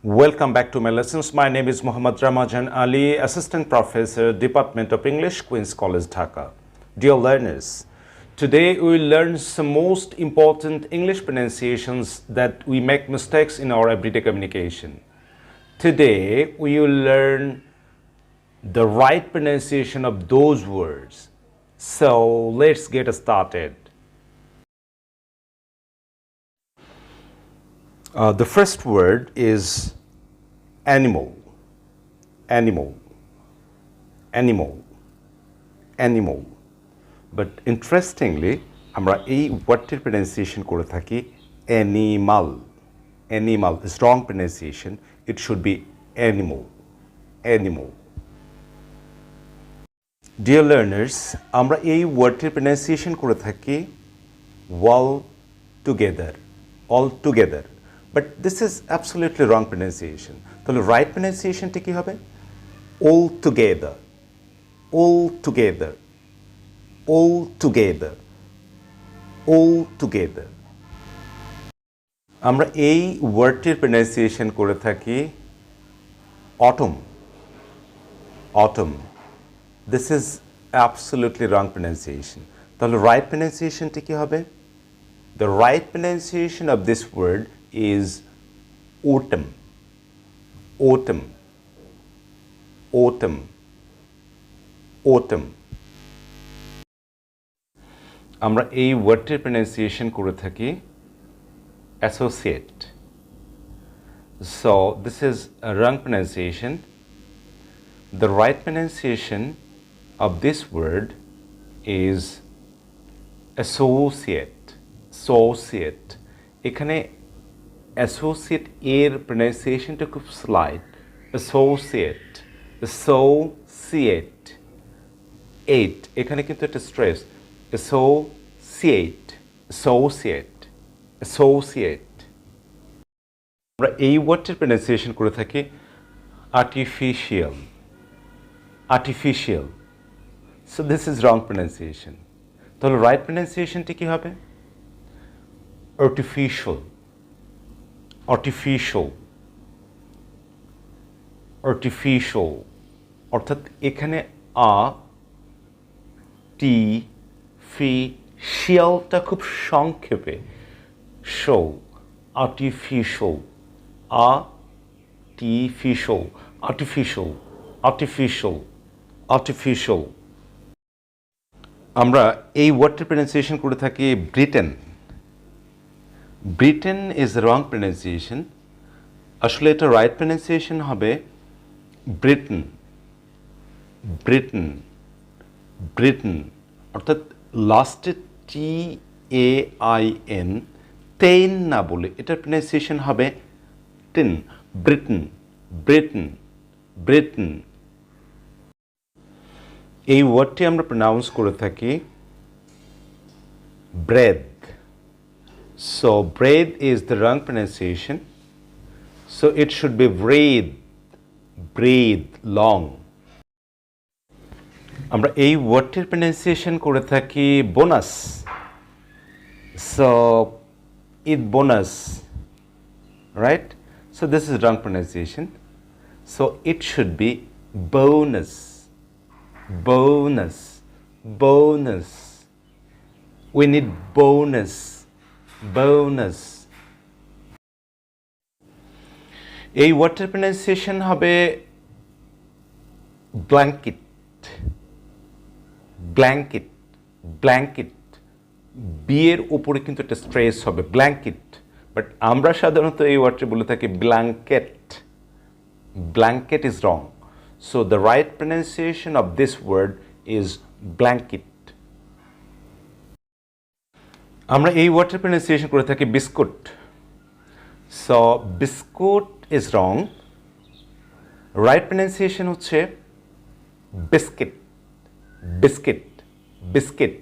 Welcome back to my lessons. My name is Muhammad Ramajan Ali, Assistant Professor, Department of English, Queen's College, Dhaka. Dear learners, today we will learn some most important English pronunciations that we make mistakes in our everyday communication. Today we will learn the right pronunciation of those words. So let's get started. The first word is animal, animal, animal, animal. But interestingly, আমরা এই ওয়ার্ডটির pronunciation করে থাকি animal. Animal is wrong pronunciation. It should be animal, animal. Dear learners, আমরা এই ওয়ার্ডটির pronunciation করে থাকি all together, all together. But this is absolutely wrong pronunciation. তাহলে right pronunciationটি কি হবে? All together, all together, all together, all together. আমরা এই ওয়ার্ডটির pronunciation করে থাকি autumn, autumn. This is absolutely wrong pronunciation. তাহলে right pronunciationটি কি হবে? The right pronunciation of this word is autumn, autumn, autumn, autumn. আমরা এই ওয়ার্ডটির pronunciation করে থাকি associate. So this is a wrong pronunciation. The right pronunciation of this word is associate, associate. এখানে associate এর pronunciationটা খুব slight. Associate, associate, eight. এখানে কিন্তু একটা stress. Associate, associate, associate. আমরা এই ওয়ার্ডটির pronunciation করে থাকি artificial, artificial. So this is wrong pronunciation. তাহলে right pronunciationটি কি হবে? Artificial, artificial, artificial. অর্থাৎ এখানে শিয়ালটা খুব সংক্ষেপে show artificial, artificial, artificial, artificial, artificial. আমরা এই ওয়ার্ডটির pronunciation করে থাকি Britain. Britain is the wrong pronunciation. আসলে এটা right pronunciation হবে ব্রিটেন, ব্রিটেন, ব্রিটেন. অর্থাৎ লাস্টে TAIN, টেন না বলে এটার pronunciation হবে টিন, ব্রিটেন, ব্রিটেন, ব্রিটেন. এই ওয়ার্ডটি আমরা প্রনাউন্স করে থাকি breath. So breathe is the wrong pronunciation. So it should be breathe, breathe, long. আমরা এই ওয়ার্ডটির pronunciation করে থাকি bonus. So it bonus, right? So this is wrong pronunciation. So it should be bonus, bonus, bonus. We need bonus, bonus. এই ওয়ার্ডটির pronunciation হবে blanket, blanket, blanket. বিয়ের উপরে কিন্তু একটা স্ট্রেস হবে blanket. বাট আমরা সাধারণত এই ওয়ার্ডটি বলে থাকি blanket. Blanket is wrong. So the right pronunciation of this word is blanket. আমরা এই ওয়ার্ডটির pronunciation করে থাকি biscuit. So biscuit is wrong. Right pronunciation হচ্ছে biscuit, biscuit, biscuit,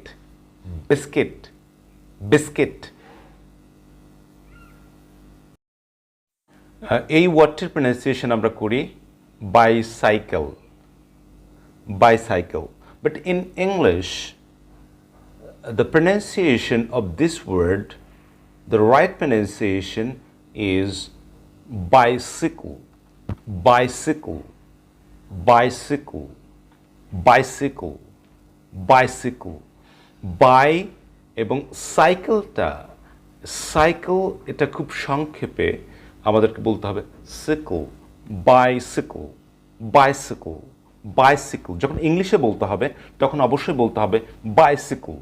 biscuit, biscuit. এই ওয়ার্ডটির pronunciation আমরা করি bicycle, bicycle. But in English, the pronunciation of this word, the right pronunciation is bicycle, bicycle, bicycle, bicycle, bicycle. Bi এবং সাইকেলটা cycle এটা খুব সংক্ষেপে আমাদেরকে বলতে হবে সিকল, বাইসিকল, বাইসিকল, বাইসিকল। যখন ইংলিশে বলতে হবে তখন অবশ্যই বলতে হবে বাইসিকল।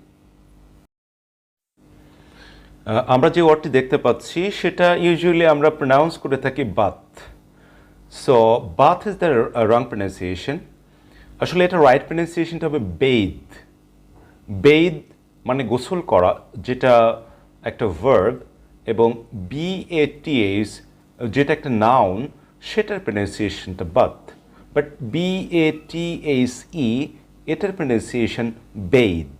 আমরা যে ওয়ার্ডটি দেখতে পাচ্ছি সেটা ইউজুয়ালি আমরা প্রনাউন্স করে থাকি bath. So bath is the wrong pronunciation. আসলে এটা রাইট প্রনাউন্সিয়েশনটা হবে বেদ। বেদ মানে গোসল করা, যেটা একটা ভার্ব, এবং BATH যেটা একটা নাউন, সেটার প্রনাউন্সিয়েশনটা বাথ। বাট BATHE এটার প্রনাউন্সিয়েশন বেদ,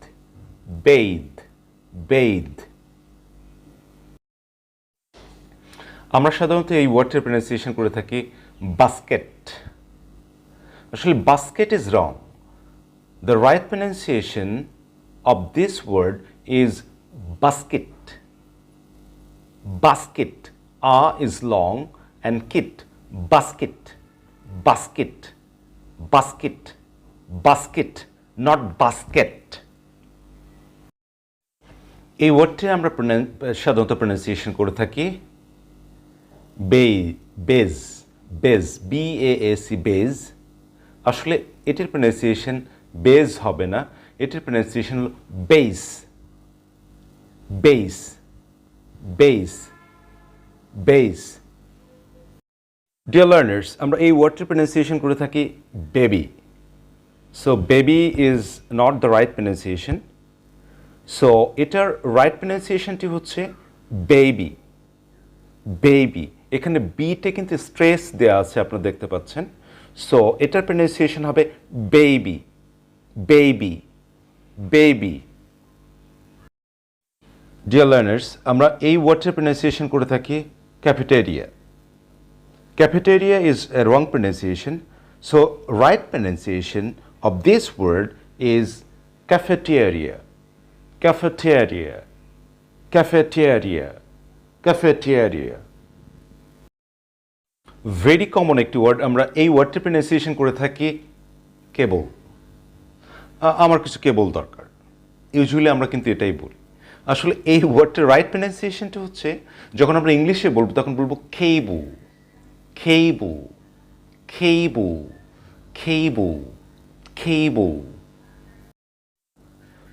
বেদ, বেদ। আমরা সাধারণত এই ওয়ার্ডটির প্রনাউন্সিয়েশন করে থাকি বাস্কেট। আসলে basket is wrong. The right pronunciation of this word is basket. Basket. A is long and kit. Basket. Basket. Basket. Basket. Not basket. এই ওয়ার্ডটি আমরা সাধারণত প্রনাউন্সিয়েশন করে থাকি বেজ, বেজ, BASE, বেজ। আসলে এটির প্রনাউন্সিয়েশন বেজ হবে না, এটির প্রনাউন্সিয়েশন হল base, base, base, base. Dear learners, আমরা এই ওয়ার্ডটির প্রনাউন্সিয়েশন করে থাকি baby. So baby is not the right pronunciation. So এটার রাইট প্রনাউন্সিয়েশনটি হচ্ছে বেবি, বেবি। এখানে বিতে কিন্তু স্ট্রেস দেওয়া আছে, আপনারা দেখতে পাচ্ছেন। সো এটার প্রনাউন্সিয়েশন হবে baby, baby, baby. Dear learners, আমরা এই ওয়ার্ডটির প্রনাউন্সিয়েশন করে থাকি cafeteria. Cafeteria is a wrong pronunciation. So right pronunciation of this word is cafeteria, cafeteria, cafeteria, cafeteria. Very common একটি ওয়ার্ড, আমরা এই ওয়ার্ডটির প্রনাউন্সিয়েশন করে থাকি কেবল। আমার কিছু কেবল দরকার, ইউজুয়ালি আমরা কিন্তু এটাই বলি। আসলে এই ওয়ার্ডটার রাইট প্রনাউন্সিয়েশনটা হচ্ছে, যখন আমরা ইংলিশে বলবো তখন বলবো কেবল, কেবল, কেবল, কেবল, কেবল।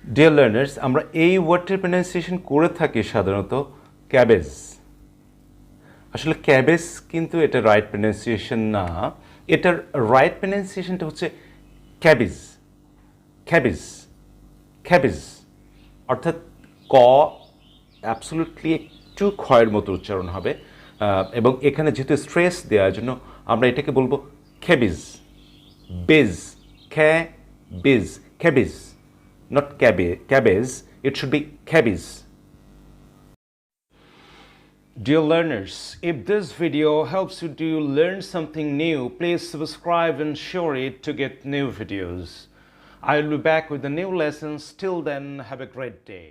ডিয়ার লার্নার্স, আমরা এই ওয়ার্ডটির প্রনাউন্সিয়েশন করে থাকি সাধারণত ক্যাবেজ। আসলে ক্যাবেজ কিন্তু এটা রাইট প্রনাউন্সিয়েশন না, এটার রাইট প্রনাউন্সিয়েশনটা হচ্ছে ক্যাবেজ, ক্যাবেজ, ক্যাবেজ। অর্থাৎ ক অ্যাবসলিউটলি একটু ক্ষয়ের মতো উচ্চারণ হবে, এবং এখানে যেহেতু স্ট্রেস দেওয়ার জন্য আমরা এটাকে বলবো ক্যাবেজ, বেজ, cabbage, cabbage, not cabbage, it should be cabbage. Dear learners, if this video helps you to learn something new, please subscribe and share it to get new videos. I will be back with the new lessons. Till then, have a great day.